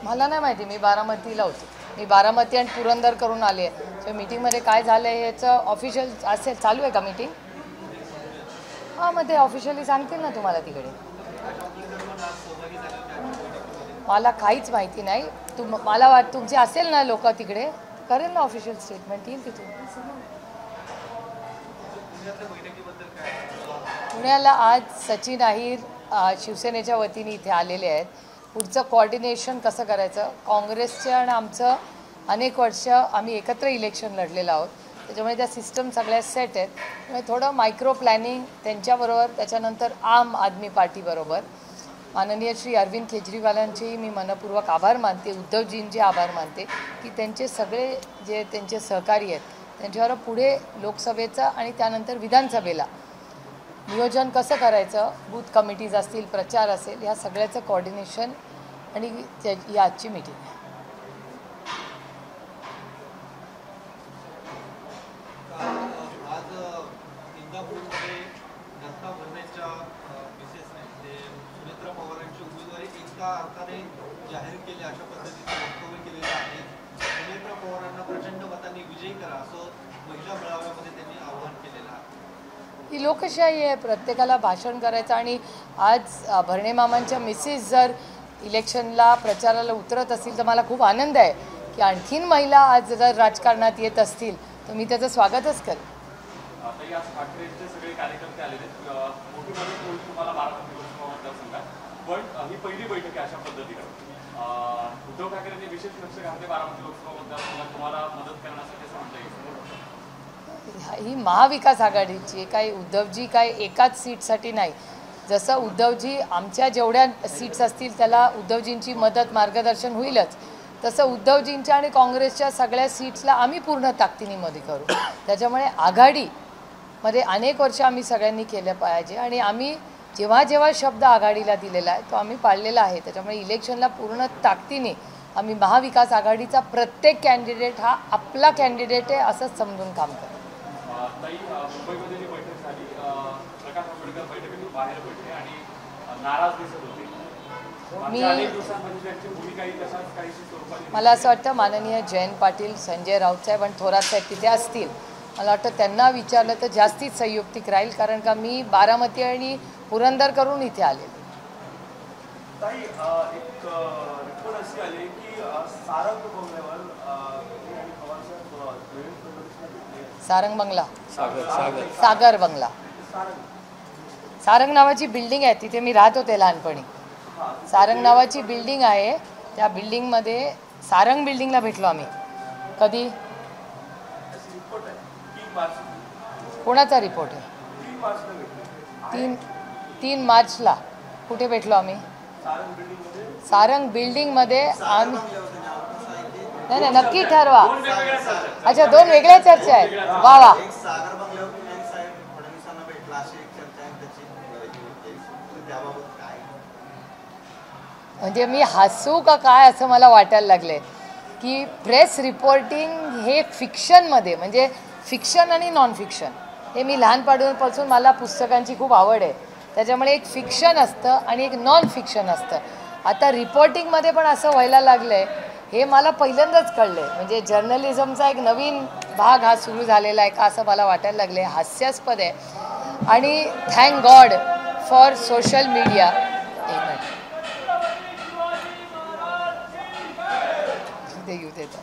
मला नाही माहिती, मी बारामतीला होते. मी बारामती आणि पुरंदर करून आले आहे. तर मीटिंगमध्ये काय झालं आहे याचं ऑफिशियल असेल, चालू आहे का मीटिंग? हां, मग ते ऑफिशियली सांगतील ना तुम्हाला तिकडे. मला काहीच माहिती नाही. मला तुमचे असेल ना लोक तिकडे, करेल ना ऑफिशियल स्टेटमेंट, येईल तिथून. पुण्याला आज सचिन अहिर शिवसेनेच्या वतीने इथे आलेले आहेत. पुढचं कोऑर्डिनेशन कसं करायचं, काँग्रेसचं आणि आमचं अनेक वर्ष आम्ही एकत्र इलेक्शन लढलेलं आहोत, त्याच्यामुळे त्या सिस्टम सगळ्या सेट आहेत. त्यामुळे थोडं मायक्रो प्लॅनिंग त्यांच्याबरोबर, त्याच्यानंतर आम आदमी पार्टीबरोबर. माननीय श्री अरविंद केजरीवालांचेही मी मनपूर्वक आभार मानते, उद्धवजींचे आभार मानते की त्यांचे सगळे जे त्यांचे सहकारी आहेत त्यांच्यावर पुढे लोकसभेचं आणि त्यानंतर विधानसभेला नियोजन कसं करायचं, बूथ कमिटीज असतील, प्रचार असेल, ह्या सगळ्याचं कोऑर्डिनेशन आणि ही आजची मीटिंग आहे. जाहीर केले अशा पद्धतीचे वक्तव्य केलेले आहे. सुनेत्रा पवारांना प्रचंड मतांनी विजयी करा असं महिला मेळाव्यामध्ये त्यांनी आवाहन केलेलं आहे. ही लोकशाही आहे, प्रत्येकाला भाषण करायचं. आणि आज भरणे मामांच्या मिसेस जर इलेक्शनला प्रचाराला उतरत असतील तर मला खूप आनंद आहे की आणखीन महिला आज जर राजकारणात येत असतील तर मी त्याचं स्वागतच करेन. पण ही पहिली बैठक आहे अशा पद्धतीनं. उद्धव ठाकरेंनी विशेष लक्ष घातले बारामती लोकसभा मतदारसंघात तुम्हाला मदत करण्यासाठी असं म्हणता येईल. ही महाविकास आघाडीची काही उद्धवजी काय एकाच सीटसाठी नाही. जसं उद्धवजी आमच्या जेवढ्या सीट्स असतील त्याला उद्धवजींची मदत मार्गदर्शन होईलच, तसं उद्धवजींच्या आणि काँग्रेसच्या सगळ्या सीट्सला आम्ही पूर्ण ताकदीने मध्ये करू. त्याच्यामुळे आघाडीमध्ये अनेक वर्ष आम्ही सगळ्यांनी केलं पाहिजे आणि आम्ही जेव्हा जेव्हा शब्द आघाडीला दिलेला आहे तो आम्ही पाळलेला आहे. त्याच्यामुळे इलेक्शनला पूर्ण ताकदीने आम्ही महाविकास आघाडीचा प्रत्येक कॅन्डिडेट हा आपला कॅन्डिडेट आहे असंच समजून काम करतो. मुंबईमध्ये जी बैठक झाली, प्रकाश आंबेडकर बैठकीतून बाहेर पडले आणि नाराज दिसत होते. मला असं वाटतं माननीय जयंत पाटील, संजय राऊत साहेब आणि थोरात साहेब तिथे असतील. मला वाटतं त्यांना विचारलं तर जास्तीच संयुक्तिक राहील, कारण का मी बारामती आणि पुरंदर करून इथे आलेले. सारंग बंगला, सागर बंगला, सारंग नावाची बिल्डिंग आहे, तिथे मी राहत होते लहानपणी. सारंग नावाची बिल्डिंग आहे, त्या बिल्डिंगमध्ये सारंग बिल्डिंगला भेटलो आम्ही. कधी, कोणाचा रिपोर्ट आहे? 3 मार्चला कुठे भेटलो आम्ही? सारंग बिल्डिंगमध्ये. आम्ही नाही नाही, नक्की ठरवा. अच्छा, 2 वेगळ्या चर्चा आहेत. वा वा. म्हणजे मी हसू का काय असं मला वाटायला लागले की प्रेस रिपोर्टिंग हे फिक्शनमध्ये, म्हणजे फिक्शन आणि नॉन फिक्शन, हे मी लहानपणापासून मला पुस्तकांची खूप आवड आहे, त्याच्यामुळे एक फिक्शन असतं आणि एक नॉन फिक्शन असतं. आता रिपोर्टिंगमध्ये पण असं व्हायला लागलं आहे, हे मला पहिल्यांदाच कळलं आहे. म्हणजे जर्नलिझमचा एक नवीन भाग हा सुरू झालेला आहे का असं मला वाटायला लागलं आहे. हास्यास्पद आहे. आणि thank God for social media. एक मिनिट ते येऊ देतात.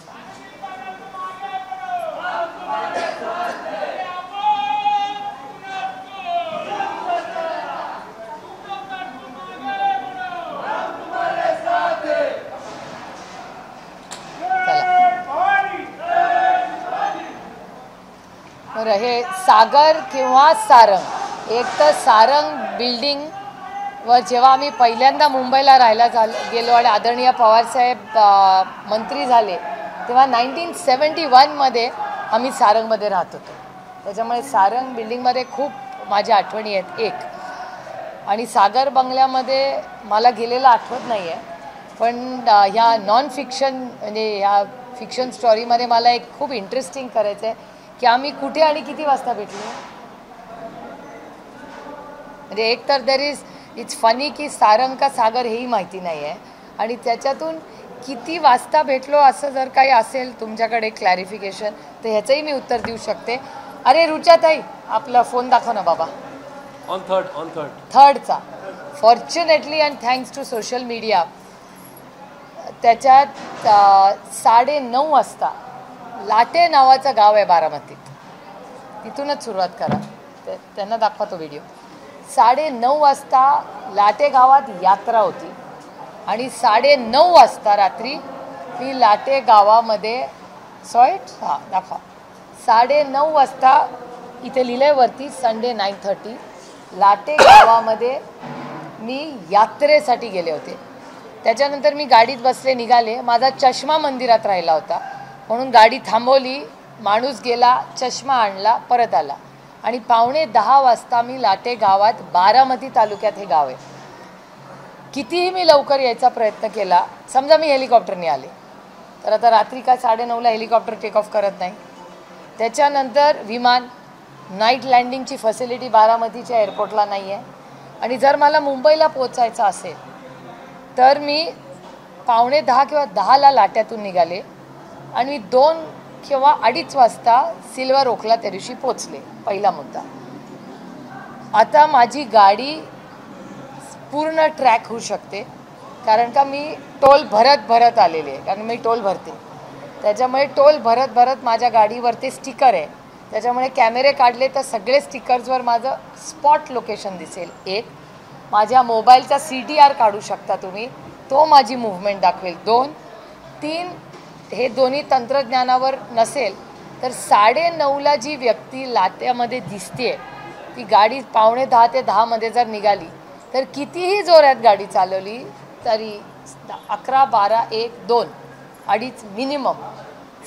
बरं, हे सागर किंवा सारंग, एक तर सारंग बिल्डिंग व जेव्हा आम्ही पहिल्यांदा मुंबईला राहायला गेलो आणि आदरणीय पवारसाहेब मंत्री झाले तेव्हा 1971मध्ये आम्ही सारंगमध्ये राहत होतो. त्याच्यामुळे सारंग बिल्डिंगमध्ये खूप माझ्या आठवणी आहेत. एक आणि सागर बंगल्यामध्ये मला गेलेलं आठवत नाही आहे, पण ह्या नॉन फिक्शन म्हणजे ह्या फिक्शन स्टोरीमध्ये मला एक खूप इंटरेस्टिंग करायचं आहे की आम्ही कुठे आणि किती वाजता भेटलो. म्हणजे एक तर इट्स फनी की सारंग का सागर हेही माहिती नाही आहे आणि त्याच्यातून किती वाजता भेटलो असं जर काही असेल तुमच्याकडे क्लॅरिफिकेशन तर ह्याचंही मी उत्तर देऊ शकते. अरे रुचाताई, आपला फोन दाखव ना बाबा. ऑन थर्ड थर्डचा fortunately and thanks to social media त्याच्यात 9:30 वाजता लाटे नावाचं गाव आहे बारामतीत, तिथूनच सुरुवात करा. त्यांना दाखवा तो व्हिडिओ. 9:30 वाजता लाटे गावात यात्रा होती आणि 9:30 वाजता रात्री मी लाटे गावामध्ये हां दाखवा. 9:30 वाजता इथे लिहिलंय वरती संडे 9:30 लाटे गावामध्ये मी यात्रेसाठी गेले होते. त्याच्यानंतर मी गाडीत बसले, निघाले. माझा चष्मा मंदिरात राहिला होता म्हणून गाडी थांबवली, माणूस गेला, चष्मा आणला, परत आला आणि 9:15 वाजता मी लाटे गावात, बारामती तालुक्यात हे गाव आहे. कितीही मी लवकर यायचा प्रयत्न केला, समजा मी हेलिकॉप्टरने आले तर आता रात्री काय 9:30ला हेलिकॉप्टर टेक ऑफ करत नाही. त्याच्यानंतर विमान, नाईट लँडिंगची फॅसिलिटी बारामतीच्या एअरपोर्टला नाही आहे. आणि जर मला मुंबईला पोचायचं असेल तर मी 9:15 किंवा 10ला लाट्यातून निघाले आणि मी 2 किंवा 2:30 वाजता सिल्वर ओकला त्या दिवशी पोचले. पहिला मुद्दा. आता माझी गाडी पूर्ण ट्रॅक होऊ शकते कारण का मी टोल भरत आलेले आहे, कारण मी टोल भरते. त्याच्यामुळे टोल भरत माझ्या गाडीवरती स्टिकर आहे, त्याच्यामुळे कॅमेरे काढले तर सगळे स्टिकर्सवर माझं स्पॉट लोकेशन दिसेल. एक, माझ्या मोबाईलचा CTR काढू शकता तुम्ही, तो माझी मूव्हमेंट दाखवेल. 2, 3 हे दोन्ही तंत्रज्ञानावर नसेल तर 9:30ला जी व्यक्ती लाट्यामध्ये दिसते ती गाडी 9:15 ते 10मध्ये जर निघाली तर कितीही जोरात गाडी चालवली तरी 11, 12, 1, 2, 2:30 मिनिमम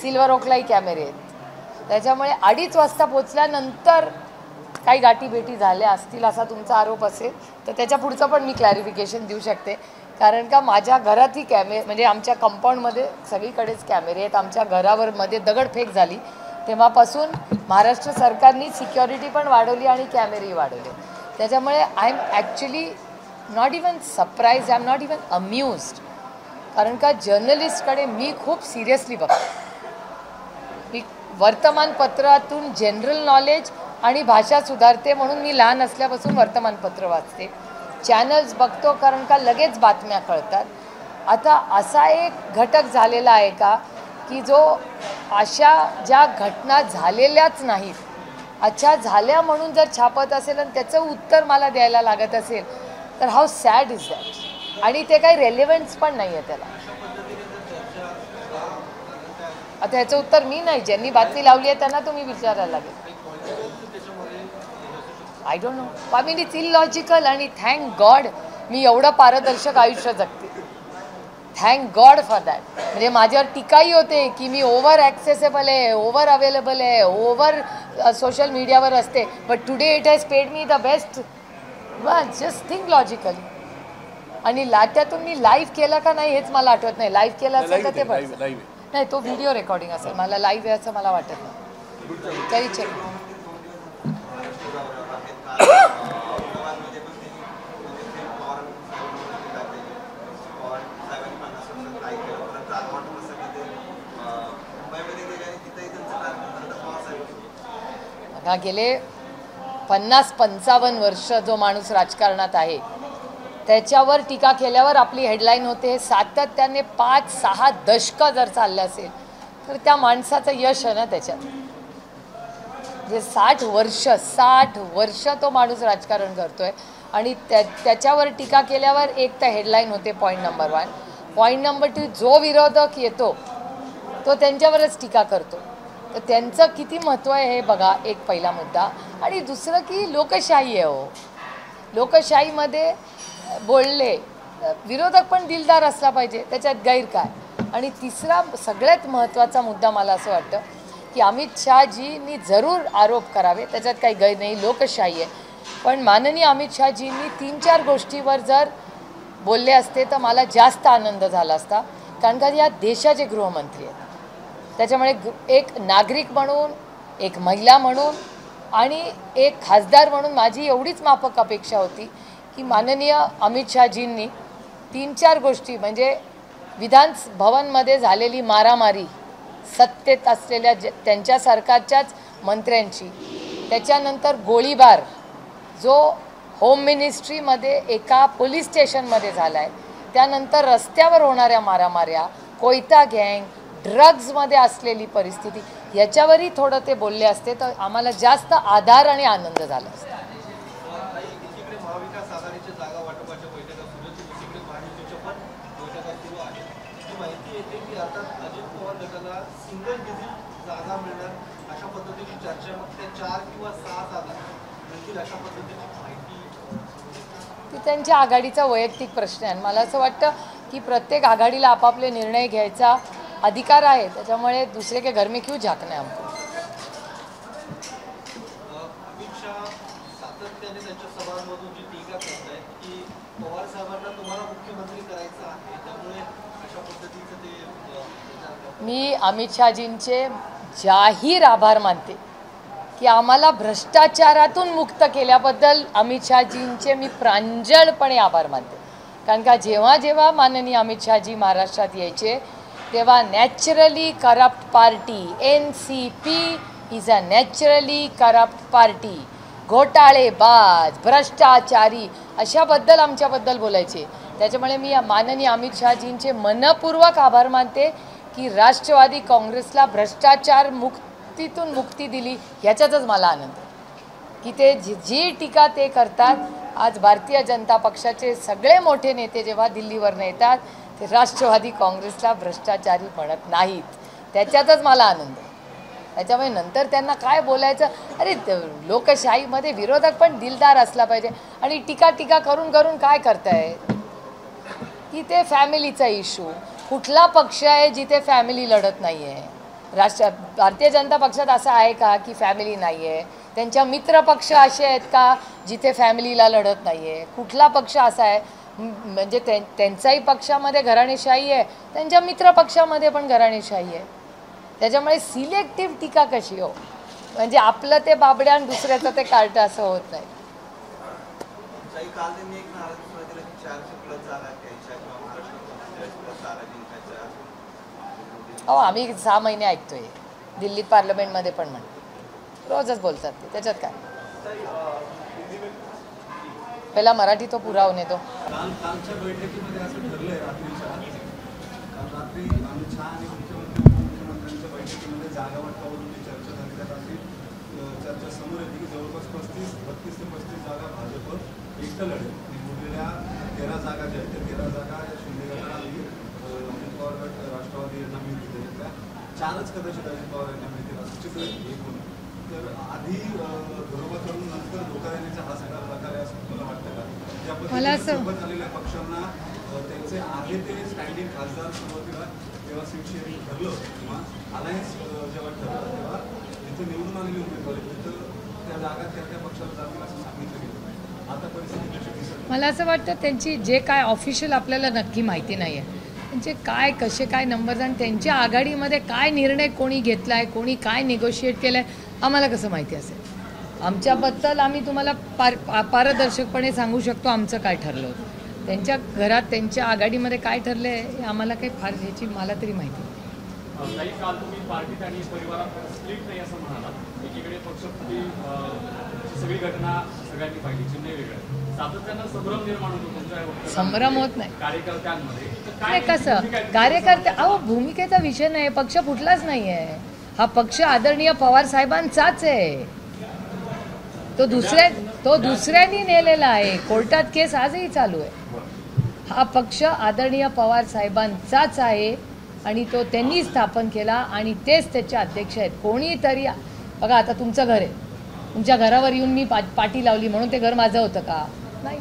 सिल्वर ओकलाही कॅमेरे आहेत. त्याच्यामुळे 2:30 वाजता पोचल्यानंतर काही गाठीभेटी झाल्या असतील असा तुमचा आरोप असेल तर त्याच्या पुढचं पण मी क्लॅरिफिकेशन देऊ शकते. कारण का माझ्या घरातही म्हणजे आमच्या कंपाऊंडमध्ये सगळीकडेच कॅमेरे आहेत. आमच्या घरावर मध्ये दगडफेक झाली तेव्हापासून महाराष्ट्र सरकारने सिक्युरिटी पण वाढवली आणि कॅमेरेही वाढवले. त्याच्यामुळे I am actually not even surprise, I am not even amused. कारण का जर्नलिस्टकडे मी खूप सिरियसली बघते. मी वर्तमानपत्रातून जनरल नॉलेज आणि भाषा सुधारते म्हणून मी लहान असल्यापासून वर्तमानपत्र वाचते, चॅनल्स बघतो कारण का लगेच बातम्या कळतात. आता असा एक घटक झालेला आहे का की जो अशा ज्या घटना झालेल्याच नाहीत, अच्छा झाल्या म्हणून जर छापत असेल आणि त्याचं उत्तर मला द्यायला लागत असेल तर हाऊ सॅड इज दॅट. आणि ते काही रेलेव्हन्स पण नाही आहे त्याला. आता ह्याचं उत्तर मी नाही, ज्यांनी बातमी लावली आहे त्यांना तुम्ही विचारायला लागेल. I don't know. I mean it's illogical. आणि थँक गॉड मी एवढं पारदर्शक आयुष्य जगते, थँक गॉड फॉर दॅट. म्हणजे माझ्यावर टीकाही होते की मी ओव्हर ॲक्सेसेबल आहे, ओव्हर अवेलेबल आहे, ओव्हर सोशल मीडियावर असते. But today it has paid me the best. Just think logically. आणि लाट्यातून मी लाईव्ह केलं का नाही हेच मला आठवत नाही. लाईव्ह केलं असेल तर ते पण नाही, तो व्हिडिओ रेकॉर्डिंग असेल. मला लाईव्ह आहे असं मला वाटत नाही. तरी चेक. गेले 50-55 वर्ष जो माणूस राजकारणात आहे त्याच्यावर टीका केल्यावर आपली हेडलाईन होते. सातत्याने 5-6 दशकं जर चालले असेल तर त्या माणसाचं यश आहे ना त्याच्यात. जे 60 वर्ष तो माणूस राजकारण करतोय आणि त्याच्यावर टीका केल्यावर एक तर हेडलाईन होते, पॉईंट नंबर 1. पॉईंट नंबर 2, जो विरोधक येतो तो त्यांच्यावरच टीका करतो. तर त्यांचं किती महत्त्व आहे हे बघा, एक पहिला मुद्दा. आणि दुसरं की लोकशाही आहे हो. लोकशाहीमध्ये बोलले विरोधक पण दिलदार असला पाहिजे, त्याच्यात गैर काय. आणि तिसरा सगळ्यात महत्त्वाचा मुद्दा मला असं वाटतं की अमित शहाजींनी जरूर आरोप करावे, त्याच्यात काही गैर नाही, लोकशाही आहे. पण माननीय अमित शहाजींनी 3-4 गोष्टीवर जर बोलले असते तर मला जास्त आनंद झाला असता. कारण का या देशाचे गृहमंत्री आहेत. त्याच्यामुळे एक नागरिक म्हणून, एक महिला म्हणून आणि एक खासदार म्हणून माझी एवढीच माफक अपेक्षा होती की माननीय अमित शहाजींनी 3-4 गोष्टी म्हणजे विधान भवनमध्ये झालेली मारामारी सत्तेत असलेल्या त्यांच्या सरकारच्याच मंत्र्यांची, त्याच्यानंतर गोळीबार जो होम मिनिस्ट्रीमध्ये एका पोलीस स्टेशनमध्ये झाला आहे, त्यानंतर रस्त्यावर होणाऱ्या मारामाऱ्या, कोयता गँग, ड्रग्जमध्ये असलेली परिस्थिती, याच्यावरही थोडं ते बोलले असते तर आम्हाला जास्त आधार आणि आनंद झाला असता. एकीकडे महाविकास आघाडीच्या जागा वाटपाच्या बैठका सुरू आहेत, दुसरीकडे महायुतीच्या पण बैठका सुरू आहेत. ही माहिती येते की आता अजित पवार गटाला सिंगल डिजिट जागा मिळणार अशा पद्धतीची चर्चा, मग त्या 4 किंवा 6 जागा मिळतील अशा पद्धतीची माहिती. ती त्यांच्या आघाडीचा वैयक्तिक प्रश्न आहे. मला असं वाटतं की प्रत्येक आघाडीला आपापले निर्णय घ्यायचा अधिकार आहे, त्याच्यामुळे दुसरे के घर में क्यों झाकना है हमको. अमित शहा सातत्याने त्यांच्या सभांमधून जी टीका करत आहेत की पवार साहेबांना तुम्हाला मुख्यमंत्री करायचं आहे, त्यामुळे अशा पद्धतीचं ते मी अमित शहाजींचे जाहीर आभार मानते की आम्हाला भ्रष्टाचारातून मुक्त केल्याबद्दल अमित शहाजींचे मी प्रांजळपणे आभार मानते. कारण का जेव्हा जेव्हा माननीय अमित शहाजी महाराष्ट्रात यायचे तेव्हा naturally corrupt party, NCP is a naturally corrupt party, घोटाळेबाज, भ्रष्टाचारी अशाबद्दल आमच्याबद्दल बोलायचे. त्याच्यामुळे मी माननीय अमित शहाजींचे मनपूर्वक आभार मानते की राष्ट्रवादी काँग्रेसला भ्रष्टाचार मुक्तीतून मुक्ती दिली, ह्याच्यातच मला आनंद आहे की ते जी टीका ते करतात. आज भारतीय जनता पक्षाचे सगळे मोठे नेते जेव्हा दिल्लीवरनं येतात ते राष्ट्रवादी काँग्रेसला भ्रष्टाचारी म्हणत नाहीत, त्याच्यातच मला आनंद आहे. त्याच्यामुळे नंतर त्यांना काय बोलायचं, अरे लोकशाहीमध्ये विरोधक पण दिलदार असला पाहिजे. आणि टीका करून करून काय करताय की ते फॅमिलीचा इश्यू. कुठला पक्ष आहे जिथे फॅमिली लढत नाही आहे? भारतीय जनता पक्षात असं आहे का की फॅमिली नाही आहे? त्यांच्या मित्र पक्ष असे आहेत का जिथे फॅमिलीला लढत नाही आहे? कुठला पक्ष असा आहे म्हणजे त्यांचाही पक्षामध्ये घराणेशाही आहे, त्यांच्या मित्र पक्षामध्ये पण घराणेशाही आहे. त्याच्यामुळे सिलेक्टिव्ह टीका कशी हो, म्हणजे आपलं ते बाबड्या आणि दुसऱ्याचं ते कार्ट असं होत नाही. काल त्यांनी एक नाराजी सुरुवातीला 400+ जागा घ्यायच्या किंवा महाराष्ट्रात जागा जिंकायच्या. हो, आम्ही 6 महिने ऐकतोय, दिल्लीत पार्लमेंटमध्ये पण म्हणतो, रोजच बोलतात ते, त्याच्यात काय. पहिला मराठी तो पुरा होणे दो. कालच्या बैठकीमध्ये असं ठरलंय रात्रीच्या, काल रात्री अमित शहा आणि मुख्यमंत्र्यांच्या बैठकीमध्ये जागा वाटपावरून जी चर्चा झाली, त्यात अशी चर्चा समोर येते की जवळपास 32 ते 35 जागा भाजप एकटं लढेल आणि उरलेल्या 13 जागा ज्या आहेत त्या 13 जागा शिंदे गटाला आणि अजित पवार गट राष्ट्रवादी यांना मिळतील. त्यातल्या 4च कदाचित अजित पवार यांना मिळतील असं चित्र एकूण. तर आधी घरोबा करून नंतर धोका देण्याचा हा सगळा प्रकार आहे असं मला वाटतं का? ज्या पद्धतीने सोबत आलेल्या पक्षांना त्यांचे आहे ते स्टँडिंग खासदार सुरुवातीला जेव्हा सीट शेअरिंग ठरलं किंवा अलायन्स जेव्हा ठरलं तेव्हा जिथे निवडून आलेली उमेदवार तिथं त्या जागा त्या पक्षाला जातील असं सांगितलं गेलं. आता परिस्थिती कशी दिसत? मला असं वाटतं त्यांची जे काय ऑफिशियल आपल्याला नक्की माहिती नाही आहे, त्यांचे काय कसे काय नंबर्स आणि त्यांच्या आघाडीमध्ये काय निर्णय कोणी घेतला आहे, कोणी काय निगोशिएट केलं आहे, आम्हाला कसं माहिती असेल? आमच्याबद्दल आम्ही तुम्हाला पारदर्शकपणे सांगू शकतो आमचं काय ठरलं होतं. त्यांच्या घरात त्यांच्या आघाडीमध्ये काय ठरलं आहे हे आम्हाला काही फार ह्याची मला तरी माहिती नाही. काही काल तुम्ही पार्टीत आणि परिवारात स्प्लिट नाही असं म्हणाला. एकीकडे पक्षफुटी सगळी घटना सगळ्यांनी पाहिली, चिन्ह वेगळं, सातत्यानं संभ्रम निर्माण होतो तुमच्या संभ्रम होत नाही कार्यकर्त्यांमध्ये. काय कसं कार्यकर्ते, अहो भूमिकेचा विषय नाही, पक्ष फुटलाच नाही आहे. हा पक्ष आदरणीय पवार साहेबांचाच आहे, तो दुसऱ्यांनी नेलेला आहे, कोर्टात केस आजही चालू आहे. हा पक्ष आदरणीय पवार साहेबांचाच आहे आणि तो त्यांनी स्थापन केला आणि तेच त्याचे अध्यक्ष आहेत. कोणीतरी बघा, आता तुमचं घर आहे, तुमच्या घरावर येऊन मी पाटी लावली म्हणून ते घर माझं होतं का? नाही.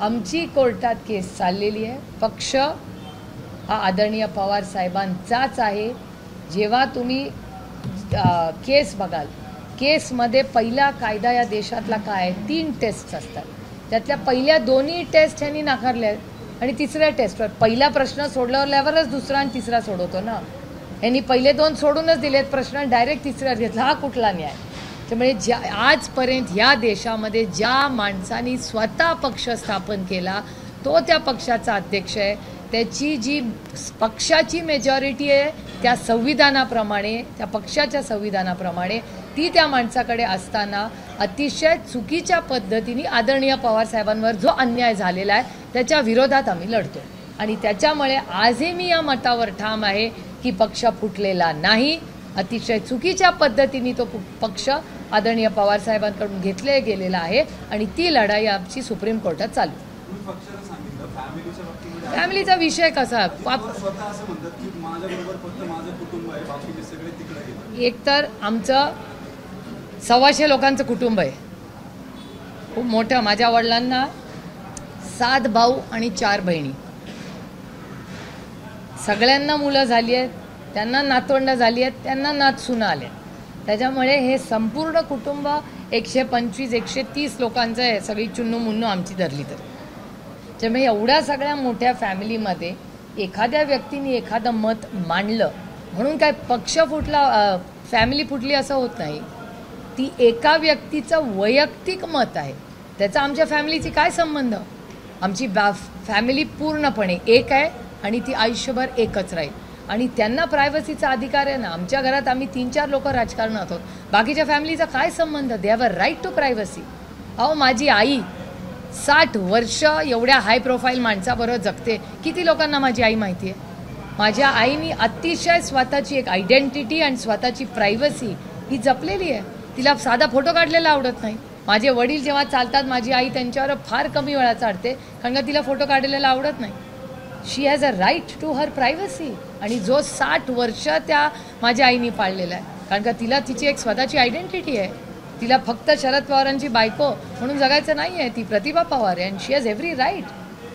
आमची कोर्टात केस चाललेली आहे. पक्ष हा आदरणीय पवार साहेबांचाच आहे. जेव्हा तुम्ही केस बघाल, केसमध्ये पहिला कायदा या देशातला काय आहे, 3 टेस्ट असतात. त्यातल्या पहिल्या 2 टेस्ट ह्यांनी नाकारल्या आहेत आणि तिसऱ्या टेस्टवर पहिला प्रश्न सोडल्यावरच दुसरा आणि तिसरा सोडवतो ना. यांनी पहिले 2 सोडूनच दिलेत प्रश्न, डायरेक्ट तिसऱ्यावर घेतला. हा कुठला न्याय? त्यामुळे आजपर्यंत ह्या देशामध्ये ज्या माणसांनी स्वतः पक्ष स्थापन केला, तो त्या पक्षाचा अध्यक्ष आहे. त्याची जी पक्षाची मेजॉरिटी आहे त्या संविधानाप्रमाणे, त्या पक्षाच्या संविधानाप्रमाणे ती त्या माणसाकडे असताना अतिशय चुकीच्या पद्धतीने आदरणीय पवारसाहेबांवर जो अन्याय झालेला आहे त्याच्या विरोधात आम्ही लढतो. आणि त्याच्यामुळे आजही मी या मतावर ठाम आहे की पक्ष फुटलेला नाही. अतिशय चुकीच्या पद्धतीने तो पक्ष आदरणीय पवारसाहेबांकडून घेतले गेलेला आहे आणि ती लढाई आमची सुप्रीम कोर्टात चालू. फॅमिलीचा विषय कसा, स्वतः असं म्हणतात की माझ्याबरोबर फक्त माझं कुटुंब आहे, बाकीचे सगळे तिकडे गेले. एकतर आमचं 125 लोकांचं कुटुंब आहे, खूप मोठं. माझ्या वडिलांना 7 भाऊ आणि 4 बहिणी, सगळ्यांना मुलं झाली आहेत, त्यांना नातवंड झाली आहेत, त्यांना नातसुना आले. त्याच्यामुळे हे संपूर्ण कुटुंब 125-130 लोकांचं आहे, सगळी चुन्नू मुन्नू आमची धरली तर. त्यामुळे एवढ्या सगळ्या मोठ्या फॅमिलीमध्ये एखाद्या व्यक्तीने एखादं मत मांडलं म्हणून काय पक्ष फुटला, फॅमिली फुटली असं होत नाही. ती एका व्यक्तीचं वैयक्तिक मत आहे, त्याचा आमच्या फॅमिलीची काय संबंध. आमची फॅमिली पूर्णपणे एक आहे आणि ती आयुष्यभर एकच राहील आणि त्यांना प्रायव्हसीचा अधिकार आहे ना. आमच्या घरात आम्ही 3-4 लोक राजकारणात आहोत, बाकीच्या फॅमिलीचा काय संबंध. They have a right to privacy. अहो माझी आई 60 वर्ष एवढ्या हाय प्रोफाईल माणसाबरोबर जगते. किती लोकांना माझी आई माहिती आहे. माझ्या आईनी अतिशय स्वतःची एक आयडेंटिटी आणि स्वतःची प्रायव्हसी ही जपलेली आहे. तिला साधा फोटो काढलेला आवडत नाही. माझे वडील जेव्हा चालतात माझी आई त्यांच्यावर फार कमी वेळा चालते कारण का तिला फोटो काढलेला आवडत नाही. She has a right to her privacy. आणि जो 60 वर्ष त्या माझ्या आईनी पाळलेला आहे कारण का तिला तिची एक स्वतःची आयडेंटिटी आहे. तिला फक्त शरद पवारांची बायको म्हणून जगायचं नाही आहे, ती प्रतिभा पवार आहे and she has every right.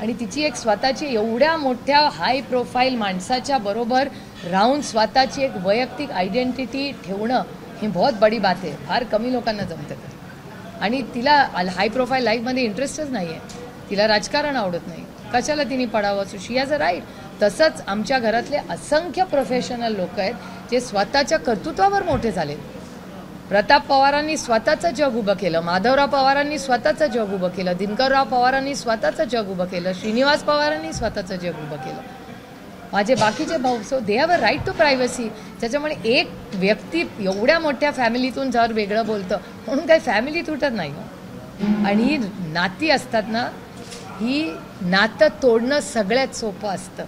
आणि तिची एक स्वतःची एवढ्या मोठ्या हाय प्रोफाईल माणसाच्या बरोबर राहून स्वतःची एक वैयक्तिक आयडेंटिटी ठेवणं ही बहुत बडी बात आहे. फार कमी लोकांना जमतं. आणि तिला हाय प्रोफाईल लाईफमध्ये इंटरेस्टच नाही आहे, तिला राजकारण आवडत नाही, कशाला तिने पडावं. So she has a right. तसंच आमच्या घरातले असंख्य प्रोफेशनल लोक आहेत जे स्वतःच्या कर्तृत्वावर मोठे झालेत. प्रताप पवारांनी स्वतःचं जग उभं केलं, माधवराव पवारांनी स्वतःचं जग उभं केलं, दिनकरराव पवारांनी स्वतःचं जग उभं केलं, श्रीनिवास पवारांनी स्वतःचं जग उभं केलं. माझे बाकीचे भाऊ. So they have a right to privacy. त्याच्यामुळे एक व्यक्ती एवढ्या मोठ्या फॅमिलीतून जर वेगळं बोलतं म्हणून काही फॅमिली तुटत नाही. आणि ही नाती असतात ना, ही नातं तोडणं सगळ्यात सोपं असतं.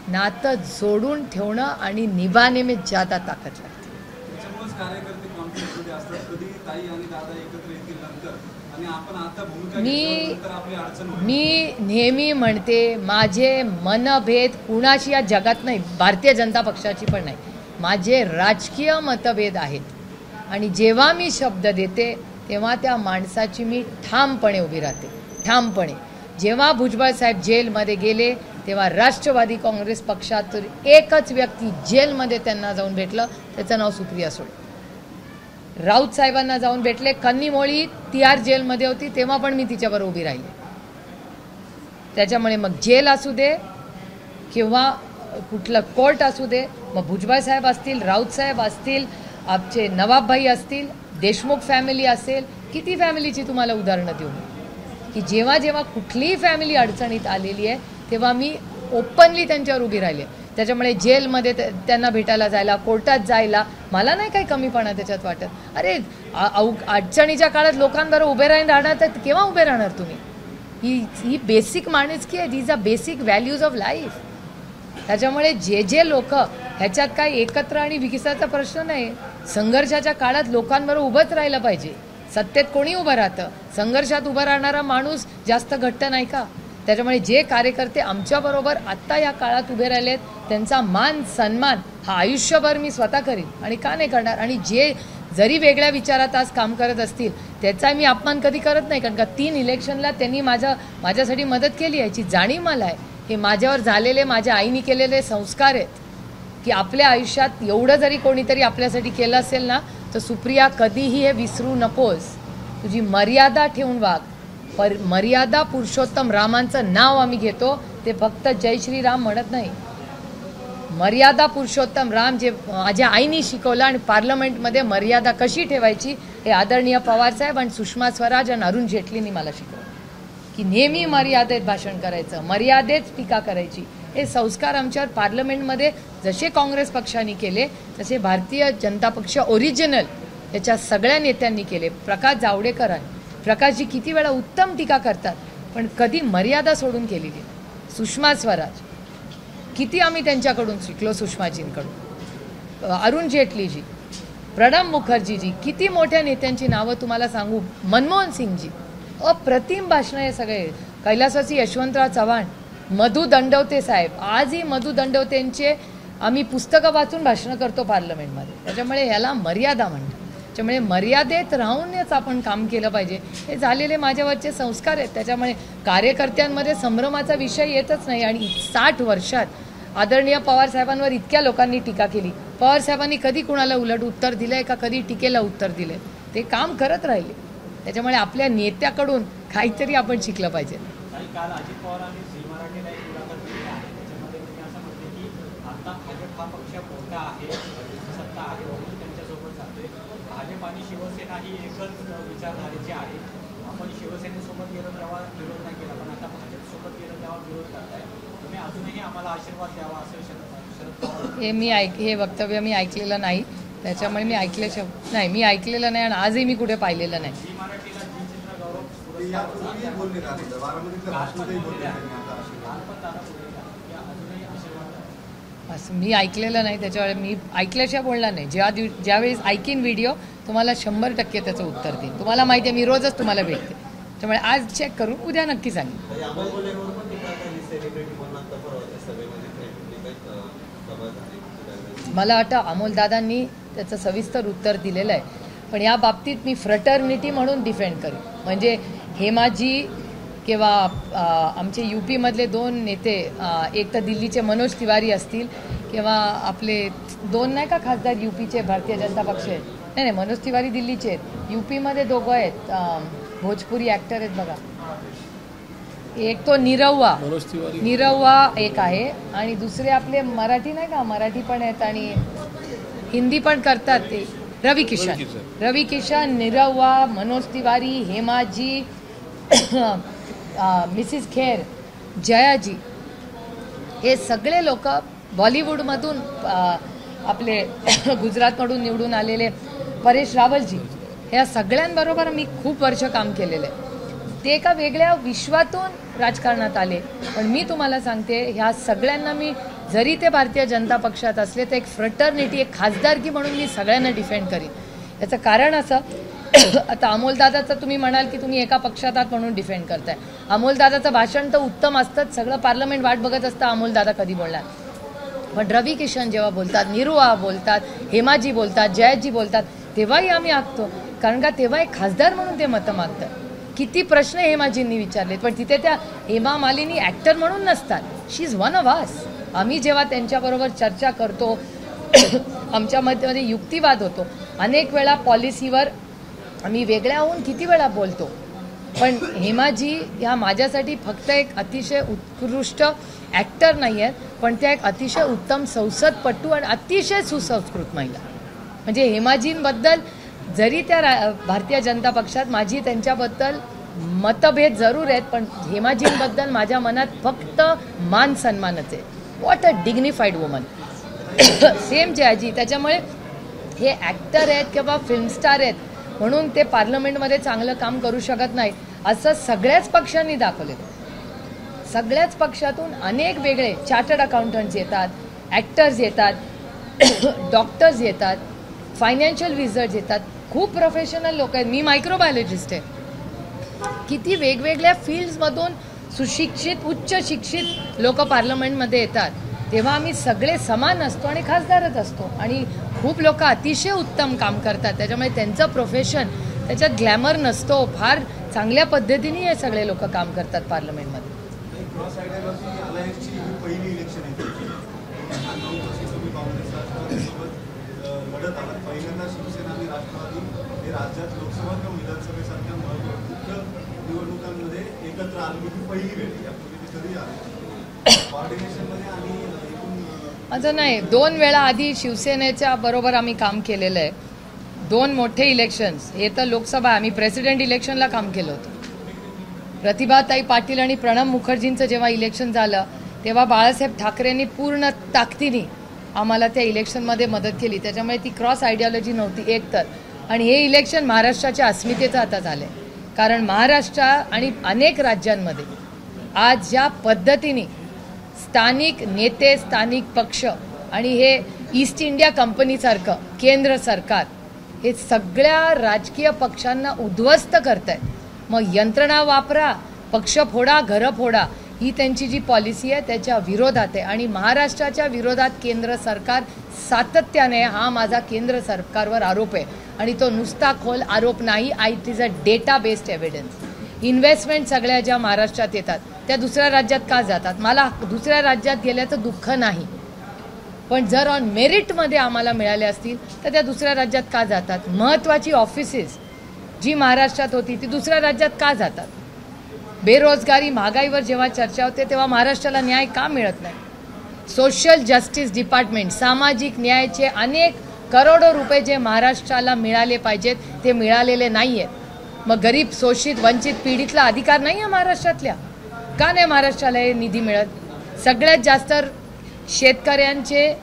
नातं जोडून ठेवणं आणि निभाने में ज्यादा ताकद लागते. त्याच्यामुळेच कार्यकर्ते कॉन्फ्लिक्टमध्ये असतात. कधी ताई आणि दादा एकत्र येतील नंतर आणि आपण आता भूमिका घेतल्यानंतर आपली अडचण होईल. मी नेहमी म्हणते माझे मनभेद कुणाशी या जगात नाही, भारतीय जनता पक्षाची पण नाही. माझे राजकीय मतभेद आहेत आणि जेव्हा मी शब्द देते तेव्हा त्या माणसाची मी ठामपणे उभी राहते. ठामपणे. जेव्हा भुजबळ साहेब जेलमध्ये गेले तेव्हा राष्ट्रवादी काँग्रेस पक्षातून एकच व्यक्ती जेलमध्ये त्यांना जाऊन भेटलं, त्याचं नाव सुप्रिया सुळे. राऊत साहेबांना जाऊन भेटले. कन्नीमोळी तिहार जेलमध्ये होती तेव्हा पण मी तिच्यावर उभी राहिली. त्याच्यामुळे मग जेल असू दे किंवा कुठलं कोर्ट असू दे, मग भुजबळ साहेब असतील, राऊत साहेब असतील, आमचे नवाबभाई असतील, देशमुख फॅमिली असेल, किती फॅमिलीची तुम्हाला उदाहरणं देऊ की जेव्हा जेव्हा कुठलीही फॅमिली अडचणीत आलेली आहे तेव्हा मी ओपनली त्यांच्यावर उभी राहिली. त्याच्यामुळे जेलमध्ये त्यांना भेटायला जायला, कोर्टात जायला मला नाही काही कमीपणा त्याच्यात वाटत. अरे अडचणीच्या काळात लोकांबरोबर उभे राहणार तर केव्हा उभे राहणार तुम्ही. ही बेसिक माणुसकी आहे. These are basic values of life. त्याच्यामुळे जे लोक ह्याच्यात काय एकत्र आणि विकासाचा प्रश्न नाही. संघर्षाच्या काळात लोकांबरोबर उभंच राहिलं पाहिजे. सत्तेत कोणी उभं राहतं, संघर्षात उभा राहणारा माणूस जास्त घट्ट नाही का. त्याच्यामुळे जे कार्यकर्ते आमच्याबरोबर आत्ता या काळात उभे राहिलेत त्यांचा मान सन्मान हा आयुष्यभर मी स्वतः करीन आणि का नाही करणार. आणि जे जरी वेगळ्या विचारात आज काम करत असतील त्याचा मी अपमान कधी करत नाही कारण का 3 इलेक्शनला त्यांनी माझ्यासाठी मदत केली याची जाणीव मला आहे. हे माझ्यावर झालेले, माझ्या आईने केलेले संस्कार आहेत की आपल्या आयुष्यात एवढं जरी कोणीतरी आपल्यासाठी केलं असेल ना तर सुप्रिया कधीही हे विसरू नकोस. तुझी मर्यादा ठेवून वाग. मर्यादा पुरुषोत्तम रामांचं नाव आम्ही घेतो ते फक्त जय श्रीराम म्हणत नाही. मर्यादा पुरुषोत्तम राम जे माझ्या आईनी शिकवलं आणि पार्लमेंटमध्ये मर्यादा कशी ठेवायची हे आदरणीय पवारसाहेब आणि सुषमा स्वराज आणि अरुण जेटलींनी मला शिकवलं. की नेहमी मर्यादेत भाषण करायचं, मर्यादेत टीका करायची, हे संस्कार आमच्यावर पार्लमेंटमध्ये जसे काँग्रेस पक्षाने केले तसे भारतीय जनता पक्ष ओरिजिनल याच्या सगळ्या नेत्यांनी केले. प्रकाश जावडेकरांनी, प्रकाशजी किती वेळा उत्तम टीका करतात पण कधी मर्यादा सोडून केलेली. सुषमा स्वराज किती आम्ही त्यांच्याकडून शिकलो, सुषमाजींकडून. अरुण जेटलीजी, प्रणब मुखर्जीजी, किती मोठ्या नेत्यांची नावं तुम्हाला सांगू. मनमोहन सिंगजी, अप्रतिम भाषणं हे सगळे. कैलासवासी यशवंतराव चव्हाण, मधु दंडवते साहेब, आजही मधु दंडवतेंचे आम्ही पुस्तकं वाचून भाषणं करतो पार्लमेंटमध्ये. त्याच्यामुळे ह्याला मर्यादा म्हणतात. त्याच्यामुळे मर्यादेत राहूनच आपण काम केलं पाहिजे. हे झालेले माझ्यावरचे संस्कार आहेत. त्याच्यामुळे कार्यकर्त्यांमध्ये संभ्रमाचा विषय येतच नाही. आणि 60 वर्षात आदरणीय पवारसाहेबांवर इतक्या लोकांनी टीका केली. पवारसाहेबांनी कधी कुणाला उलट उत्तर दिलं आहे का, कधी टीकेला उत्तर दिलं आहे? ते काम करत राहिले. त्याच्यामुळे आपल्या नेत्याकडून काहीतरी आपण शिकलं पाहिजे. काल अजित पवारांनी झी मराठीला एक मुलाखत दिली आहे. त्याच्यामध्ये त्यांनी असं म्हटलं की आता भाजप हा पक्ष मोठा आहे, सत्ता आहे म्हणून त्यांच्यासोबत जातोय. भाजप आणि शिवसेना ही एकच विचारधारेची आहे. आपण शिवसेनेसोबत गेलो तेव्हा विरोध नाही केला, पण आता भाजपसोबत गेलो तेव्हा विरोध करताय. तुम्ही अजूनही आम्हाला आशीर्वाद द्यावा असं शरद पवार. हे वक्तव्य मी ऐकलेलं नाही. त्याच्यामुळे मी मी ऐकलेलं नाही आणि आजही मी कुठे पाहिलेलं नाही. झी मराठीला जी चित्र गौरव यापूर्वी बोलले का बारामतीतल्या भाषणातही बोलले त्यांनी आता असं मी ऐकलेलं नाही. त्याच्यामुळे मी ऐकल्याशिवाय बोलणार नाही. ज्यावेळेस ऐकीन व्हिडिओ तुम्हाला 100% त्याचं उत्तर देईन. तुम्हाला माहिती आहे मी रोजच तुम्हाला भेटते. त्यामुळे आज चेक करून उद्या नक्की सांगेन. मला वाटतं अमोलदादांनी त्याचं सविस्तर उत्तर दिलेलं आहे. पण या बाबतीत मी फ्रटर्निटी म्हणून डिफेंड करेन. म्हणजे हेमाजी किंवा आमचे UP-मधले 2 नेते, एक तर दिल्लीचे मनोज तिवारी असतील किंवा आपले 2 नाही का खासदार UP-चे भारतीय जनता पक्ष आहेत. नाही, मनोज तिवारी दिल्लीचे आहेत. UP-मध्ये 2 आहेत भोजपुरी ॲक्टर आहेत बघा. एक तो निरव्वा एक आहे आणि दुसरे आपले मराठी नाही का, मराठी पण आहेत आणि हिंदी पण करतात ते, रवी किशन, निरव्वा, मनोज तिवारी, हेमाजी, मिसिस खेर, जयाजी, हे सगळे लोक बॉलिवूडमधून आपले गुजरातमधून निवडून आलेले परेश रावलजी, ह्या सगळ्यांबरोबर मी खूप वर्ष काम केलेलं आहे. ते एका वेगळ्या विश्वातून राजकारणात आले. पण मी तुम्हाला सांगते, ह्या सगळ्यांना मी, जरी ते भारतीय जनता पक्षात असले तर एक फ्रटर्निटी, एक खासदारकी म्हणून मी सगळ्यांना डिफेंड करीन. याचं कारण असं, आता अमोलदादाचं तुम्ही म्हणाल की तुम्ही एका पक्षात आहात म्हणून डिफेंड करताय. अमोलदादाचं भाषण तर उत्तम असतं, सगळं पार्लमेंट वाट बघत असतं अमोलदादा कधी बोलणार. पण रवी किशन जेव्हा बोलतात, निरुआ बोलतात, हेमाजी बोलतात, जयाजी बोलतात, तेव्हाही आम्ही आखतो. कारण का तेव्हा एक खासदार म्हणून ते मतं मागतात. किती प्रश्न हेमाजींनी विचारलेत, पण तिथे त्या हेमा मालिनी ॲक्टर म्हणून नसतात. शी इज वन ऑफ अस. आम्ही जेव्हा त्यांच्याबरोबर चर्चा करतो, आमच्यामध्ये युक्तिवाद होतो, अनेक वेळा पॉलिसीवर आम्ही वेगळ्या होऊन किती वेळा बोलतो. पण हेमाजी ह्या माझ्यासाठी फक्त एक अतिशय उत्कृष्ट ॲक्टर नाही आहेत, पण त्या एक अतिशय उत्तम संसदपटू आणि अतिशय सुसंस्कृत महिला. म्हणजे हेमाजींबद्दल जरी त्या भारतीय जनता पक्षात माझी त्यांच्याबद्दल मतभेद जरूर आहेत, पण हेमाजींबद्दल माझ्या मनात फक्त मान सन्मानच आहे. What a dignified woman. Same Jayaji. त्याच्यामुळे हे ॲक्टर आहेत किंवा फिल्मस्टार आहेत म्हणून ते पार्लमेंटमध्ये चांगलं काम करू शकत नाहीत असं सगळ्याच पक्षांनी दाखवले. सगळ्याच पक्षातून अनेक वेगळे चार्टर्ड अकाउंटंट्स येतात, ॲक्टर्स येतात, डॉक्टर्स येतात, फायनान्शियल विझर्ड्स येतात, खूप प्रोफेशनल लोक आहेत. मी मायक्रोबायोलॉजिस्ट आहे. किती वेगवेगळ्या फील्ड्समधून सुशिक्षित, उच्च शिक्षित लोक पार्लमेंटमध्ये येतात. तेव्हा आम्ही सगळे समान असतो आणि खासदारच असतो. आणि खूप लोक अतिशय उत्तम काम करतात. त्याच्यामुळे त्यांचं प्रोफेशन, त्याच्यात ग्लॅमर नसतो. फार चांगल्या पद्धतीने हे सगळे लोक काम करतात पार्लमेंटमध्ये. क्रॉस आयडियॉलॉजी अलायन्सची ही पहिली इलेक्शन आहे तुमची. 9 वर्ष तुम्ही काँग्रेस राष्ट्रवादीसोबत लढत आलात. पहिल्यांदा शिवसेना आणि राष्ट्रवादी हे राज्यात लोकसभा किंवा विधानसभेसारख्या मुख्य निवडणुकांमध्ये एकत्र आली ही पहिली वेळ. यापूर्वी ती कधी आली कॉर्डिनेशनमध्ये आणि माझं नाही. 2 वेळा आधी शिवसेनेच्या बरोबर आम्ही काम केलेलं आहे. 2 मोठे इलेक्शन्स. हे तर लोकसभा, आम्ही प्रेसिडेंट इलेक्शनला काम केलं होतं. प्रतिभाताई पाटील आणि प्रणब मुखर्जींचं जेव्हा इलेक्शन झालं तेव्हा बाळासाहेब ठाकरेंनी पूर्ण ताकदीने आम्हाला त्या इलेक्शनमध्ये मदत केली. त्याच्यामुळे ती क्रॉस आयडिओलॉजी नव्हती एक तर. आणि हे इलेक्शन महाराष्ट्राच्या अस्मितेचं आता झालं आहे. कारण महाराष्ट्र आणि अनेक राज्यांमध्ये आज ज्या पद्धतीने स्थानिक नेते, स्थानिक पक्ष आणि हे ईस्ट इंडिया कंपनीसारखं केंद्र सरकार हे सगळ्या राजकीय पक्षांना उद्ध्वस्त करत आहे. मग यंत्रणा वापरा, पक्ष फोडा, घरं फोडा, ही त्यांची जी पॉलिसी आहे त्याच्या विरोधात आहे. आणि महाराष्ट्राच्या विरोधात केंद्र सरकार सातत्याने, हा माझा केंद्र सरकारवर आरोप आहे आणि तो नुसता खोल आरोप नाही, it is a data based evidence. Investment सगळ्या ज्या महाराष्ट्रात येतात त्या दुसऱ्या राज्यात का जातात? मला दुसऱ्या राज्यात गेल्याचं दुःख नाही, पण जर ऑन मेरिटमध्ये आम्हाला मिळाले असतील तर त्या दुसऱ्या राज्यात का जातात? महत्त्वाची ऑफिसेस जी महाराष्ट्रात होती ती दुसऱ्या राज्यात का जातात? बेरोजगारी, महागाईवर जेव्हा चर्चा होते तेव्हा महाराष्ट्राला न्याय का मिळत नाही? सोशल जस्टिस डिपार्टमेंट, सामाजिक न्यायाचे अनेक करोडो रुपये जे महाराष्ट्राला मिळाले पाहिजेत ते मिळालेले नाही आहेत. मग गरीब, शोषित, वंचित, पीडितला अधिकार नाही आहे महाराष्ट्रातल्या? का नाही महाराष्ट्राला हे निधी मिळत? सगळ्यात जास्त शेतकऱ्यांचे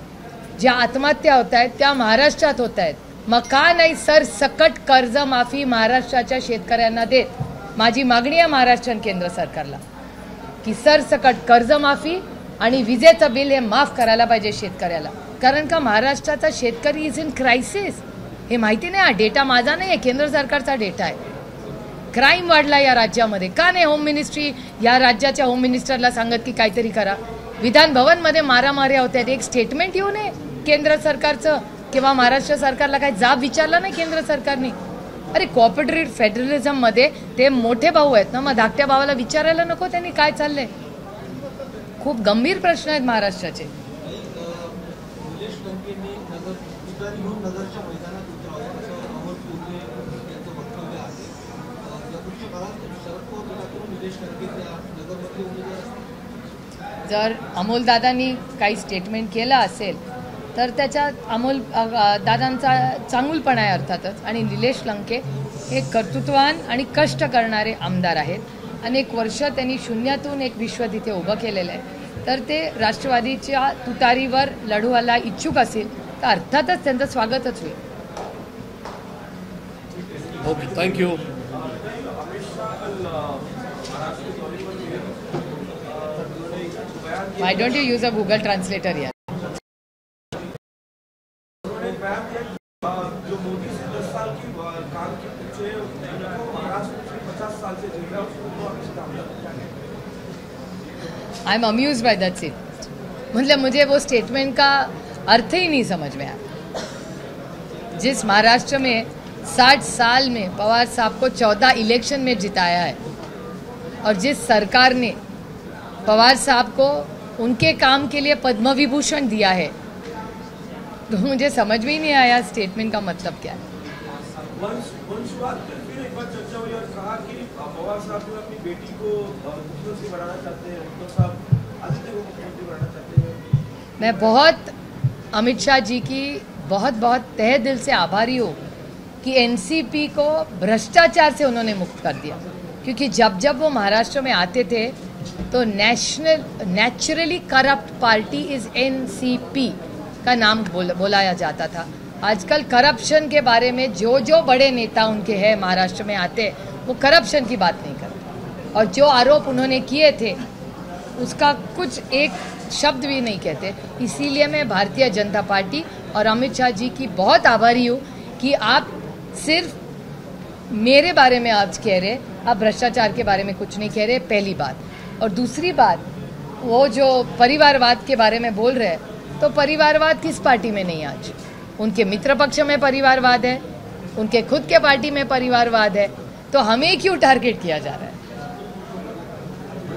ज्या आत्महत्या होत आहेत त्या महाराष्ट्रात होत आहेत. मग का नाही सरसकट कर्जमाफी महाराष्ट्राच्या शेतकऱ्यांना देत? माझी मागणी आहे महाराष्ट्र केंद्र सरकारला की सरसकट कर्जमाफी आणि विजेचं बिल हे माफ करायला पाहिजे शेतकऱ्याला. कारण का महाराष्ट्राचा शेतकरी इज इन क्रायसिस. हे माहिती नाही, हा डेटा माझा नाही आहे, केंद्र सरकारचा डेटा आहे. क्राईम वाढला या राज्यामध्ये. का नाही होम मिनिस्ट्री या राज्याच्या होम मिनिस्टरला सांगत की काहीतरी करा? विधान भवनमध्ये मारामाऱ्या होत्या, एक स्टेटमेंट येऊ नये केंद्र सरकारचं किंवा महाराष्ट्र सरकारला काही जाब विचारला नाही केंद्र सरकारने? अरे कोऑपरेटिव्ह फेडरलिझममध्ये ते मोठे भाऊ आहेत ना, मग धाकट्या भावाला विचारायला नको त्यांनी काय चाललंय? खूप गंभीर प्रश्न आहेत महाराष्ट्राचे. निलेश लंकेंनी नगरच्या मैदानात उतरावं असं अमोल कोल्हे यांचं वक्तव्य आहे. यापुढच्या काळात शरद पवार गटाकडून निलेश लंके त्या नगरमध्ये उमेदवार असतील. जर अमोलदादांनी काही स्टेटमेंट केलं असेल तर त्याच्यात अमोल दादांचा चांगुलपणा आहे अर्थातच. आणि निलेश लंके हे कर्तृत्ववान आणि कष्ट करणारे आमदार आहेत. अनेक वर्ष त्यांनी शून्यातून एक विश्व तिथे उभं केलेलं आहे. तर ते राष्ट्रवादीच्या तुतारीवर लढवायला इच्छुक असेल तर अर्थातच त्यांचं स्वागतच होईल. Okay, thank you. Why don't you use a Google Translator here? जो मोदी से 10 साल की काम के पीछे महाराष्ट्र से 50 साल से झेल रहा है उसको अपेक्षित आमदार. I am amuse by that statement. मतलब मुझे वो स्टेटमेंट का अर्थ ही नहीं समझ में आया. जिस महाराष्ट्र में 60 साल में पवार साहब को 14 इलेक्शन में जिताया है और जिस सरकार ने पवार साहब को उनके काम के लिए पद्म विभूषण दिया है, तो मुझे समझ में ही नहीं आया स्टेटमेंट का मतलब क्या है. वंशवाद पर फिर एक बार चर्चा हुई और कहा कि पवार साहब जो अपनी बेटी को मुख्यमंत्री बनाना चाहते हैं, उद्धव साहब आदित्य को मुख्यमंत्री बनाना चाहते हैं. मैं बहुत अमित शाह जी की बहुत तहे दिल से आभारी हूँ कि एनसीपी को भ्रष्टाचार से उन्होंने मुक्त कर दिया. क्योंकि जब जब वो महाराष्ट्र में आते थे तो naturally corrupt party is NCP का नाम बोलाया जाता था. आजकल करप्शन के बारे में जो बड़े नेता उनके हैं महाराष्ट्र में आते वो करप्शन की बात नहीं करते और जो आरोप उन्होंने किए थे उसका कुछ एक शब्द भी नहीं कहते. इसीलिए मैं भारतीय जनता पार्टी और अमित शाह जी की बहुत आभारी हूँ कि आप सिर्फ मेरे बारे में आज कह रहे, आप भ्रष्टाचार के बारे में कुछ नहीं कह रहे, पहली बात. और दूसरी बात, वो जो परिवारवाद के बारे में बोल रहे हैं, तो परिवारवाद किस पार्टी में नहीं? आज उनके मित्र पक्ष में परिवारवाद है, उनके खुद के पार्टी में परिवारवाद है, तो हमें क्यों टारगेट किया जा रहा है?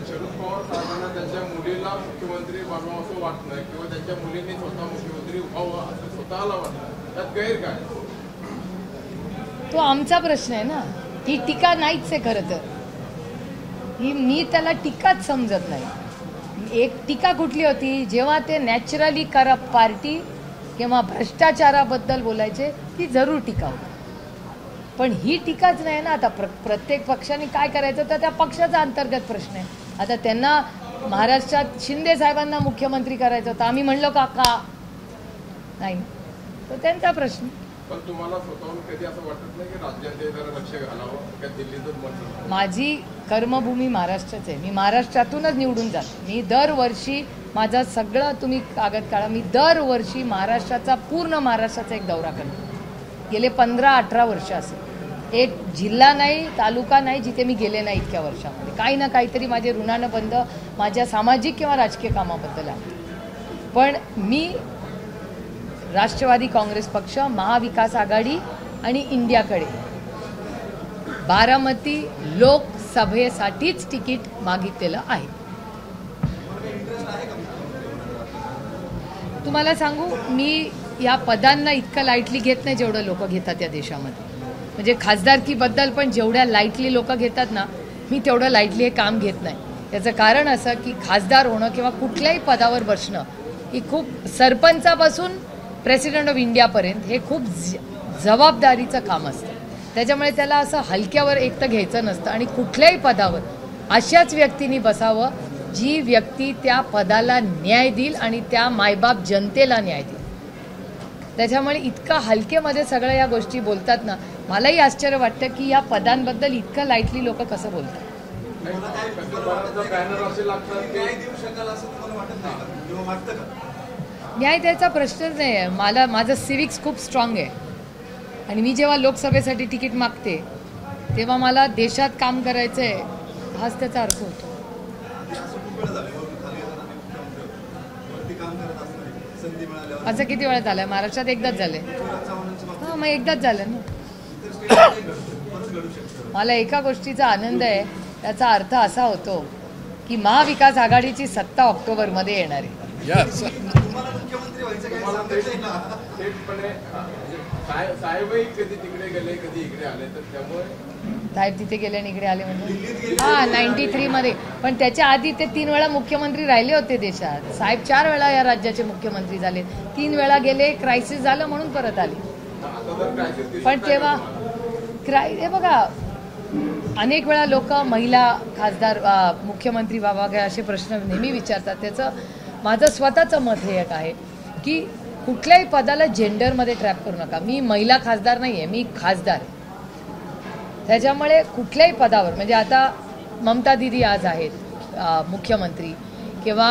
शरद पवार साहेबांना त्यांच्या मुलीला मुख्यमंत्री बनावं असं वाटतं किंवा त्यांच्या मुलींनी स्वतः मुख्यमंत्री व्हावं असं स्वतःला वाटतं, त्यात गैर काय? तो आमचा प्रश्न आहे ना. ही टीका नाहीच आहे खरं तर. ही मी त्याला टीकाच समजत नाही. एक टीका कुठली होती जेव्हा ते नॅचरली करप्ट पार्टी किंवा भ्रष्टाचाराबद्दल बोलायचे, ती जरूर टीका होती. पण ही टीकाच नाही ना. आता प्रत्येक पक्षाने काय करायचं तर त्या पक्षाचा अंतर्गत प्रश्न आहे. आता त्यांना महाराष्ट्रात शिंदे साहेबांना मुख्यमंत्री करायचं होतं, आम्ही म्हणलो का नाही, तो त्यांचा प्रश्न. पण तुम्हाला स्वतःहून कधी असं वाटत नाही की राज्यात जरा लक्ष घालावं का दिल्लीतच म्हणतो? माझी कर्मभूमी महाराष्ट्रच आहे. मी महाराष्ट्रातूनच निवडून जाते. मी दरवर्षी माझा सगळं तुम्ही कागद काढा, मी दरवर्षी महाराष्ट्राचा पूर्ण महाराष्ट्राचा एक दौरा करतो. गेले 15-18 वर्ष असेल. एक जिल्हा नाही, तालुका नाही जिथे मी गेले नाही इतक्या वर्षामध्ये. काही ना काहीतरी माझे ऋणानं बंध माझ्या सामाजिक किंवा राजकीय कामाबद्दल आहे. पण मी राष्ट्रवादी काँग्रेस पक्ष, महाविकास आघाडी आणि इंडियाकडे बारामती लोकसभेसाठीच तिकीट मागितलेलं आहे. तुम्हाला सांगू, मी या पदांना इतकं लाईटली घेत नाही जेवढं लोक घेतात या देशामध्ये. म्हणजे खासदारकीबद्दल पण जेवढ्या लाईटली लोक घेतात ना, मी तेवढं लाईटली हे काम घेत नाही. याचं कारण असं की खासदार होणं किंवा कुठल्याही पदावर बसणं ही खूप, सरपंचापासून प्रेसिडेंट ऑफ इंडियापर्यंत हे खूप जबाबदारीचं काम असतं. त्याच्यामुळे त्याला असं हलक्यावर एक तर घ्यायचं नसतं. आणि कुठल्याही पदावर अशाच व्यक्तींनी बसावं जी व्यक्ती त्या पदाला न्याय देईल आणि त्या मायबाप जनतेला न्याय देईल. त्याच्यामुळे इतका हलकेमध्ये सगळ्या या गोष्टी बोलतात ना, मलाही आश्चर्य वाटतं की या पदांबद्दल इतकं लाईटली लोक कसं बोलतात. न्याय द्यायचा प्रश्नच नाही आहे. माझं सिव्हिक्स खूप स्ट्रॉंग आहे. आणि मी जेव्हा लोकसभेसाठी तिकीट मागते तेव्हा मला देशात काम करायचं आहे, हाच त्याचा अर्थ होतो. असं किती वेळा झालंय? महाराष्ट्रात एकदाच झालंय. हां, मग एकदाच झालं ना. मला एका गोष्टीचा आनंद आहे, त्याचा अर्थ असा होतो की महाविकास आघाडीची सत्ता ऑक्टोबरमध्ये येणार आहे. साहेबही कधी तिकडे गेले कधी इकडे आले, तर त्यामुळे साहेब तिथे गेले आणि इकडे आले म्हणजे हां 93 मध्ये. पण त्याच्या आधी ते 3 वेळा मुख्यमंत्री राहिले होते देशात. साहेब 4 वेळा या राज्याचे मुख्यमंत्री झाले. 3 वेळा गेले, क्रायसिस झालं म्हणून परत आले. पण तेव्हा हे बघा, अनेक वेळा लोक महिला खासदार मुख्यमंत्री व्हावा काय असे प्रश्न नेहमी विचारतात. त्याचं माझं स्वतःचं मत हे एक आहे की कुठल्याही पदाला जेंडरमध्ये ट्रॅप करू नका. मी महिला खासदार नाही आहे, मी खासदार आहे. त्याच्यामुळे कुठल्याही पदावर, म्हणजे आता ममता दिदी आज आहेत मुख्यमंत्री, किंवा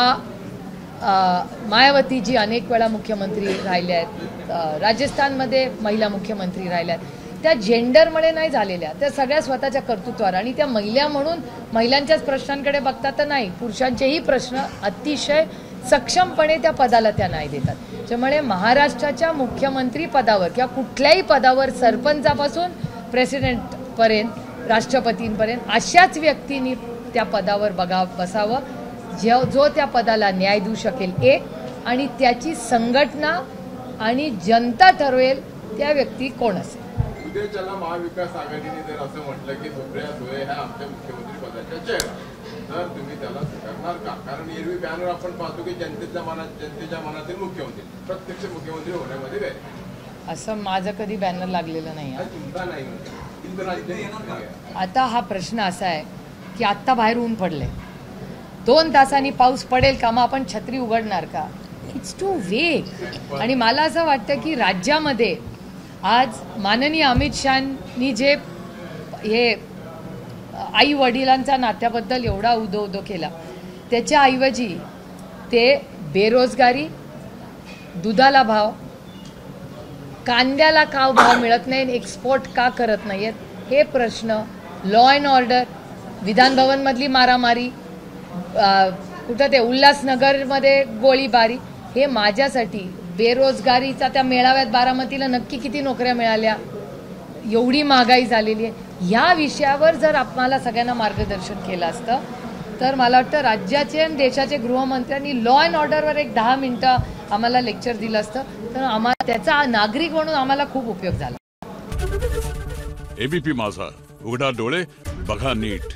मायावती जी अनेक वेळा मुख्यमंत्री राहिल्या आहेत, राजस्थानमध्ये महिला मुख्यमंत्री राहिल्या आहेत, त्या जेंडरमुळे नाही झालेल्या, त्या सगळ्या स्वतःच्या कर्तृत्वावर. आणि त्या महिला म्हणून महिलांच्याच प्रश्नांकडे बघतात तर नाही, पुरुषांचेही प्रश्न अतिशय सक्षमपणे त्या पदाला त्या न्याय देतात. त्यामुळे महाराष्ट्राच्या मुख्यमंत्री पदावर किंवा कुठल्याही पदावर, सरपंचापासून प्रेसिडेंटपर्यंत, राष्ट्रपतींपर्यंत अशाच व्यक्तींनी त्या पदावर बसावं जो त्या पदाला न्याय देऊ शकेल एक, आणि त्याची संघटना आणि जनता ठरवेल त्या व्यक्ती कोण असेल. उद्याच्याला महाविकास आघाडीने जर असं म्हटलं की सुप्रिया सुळे ह्या आमच्या मुख्यमंत्री पदाच्या चेहरा, तर तुम्ही त्याला स्वीकारणार का? कारण एरवी बॅनर आपण पाहतो की जनतेच्या मनातील मुख्यमंत्री, प्रत्यक्ष मुख्यमंत्री होण्यामध्ये वेळ. असं माझं कधी बॅनर लागलेलं नाही आहे. तुमचा नाही. आता हा प्रश्न असा आहे की आत्ता बाहेर ऊन पडलंय, 2 तासांनी पाऊस पडेल का, मग आपण छत्री उघडणार का? इट्स टू वेग. आणि मला असं वाटतं की राज्यामध्ये आज माननीय अमित शहानी जे हे आई वडिलांच्या नात्याबद्दल एवढा उदो केला, त्याच्याऐवजी ते बेरोजगारी, दुधाला भाव, कांद्याला का भाव मिळत नाही, एक्सपोर्ट का करत नाही आहेत, हे प्रश्न, लॉ अँड ऑर्डर, विधानभवनमधली मारामारी, कुठं ते उल्हासनगरमध्ये गोळीबारी, हे माझ्यासाठी बेरोजगारीचा, त्या मेळाव्यात बारामतीला नक्की किती नोकऱ्या मिळाल्या, एवढी महागाई झालेली आहे, ह्या विषयावर जर आम्हाला सगळ्यांना मार्गदर्शन केलं असतं तर मला वाटतं राज्याचे आणि देशाचे गृहमंत्र्यांनी लॉ अँड ऑर्डरवर एक 10 मिनिटं आम्हाला लेक्चर दिलं असतं तर आम्हाला त्याचा नागरिक म्हणून आम्हाला खूप उपयोग झाला. एबीपी माझा, उघडा डोळे बघा नीट.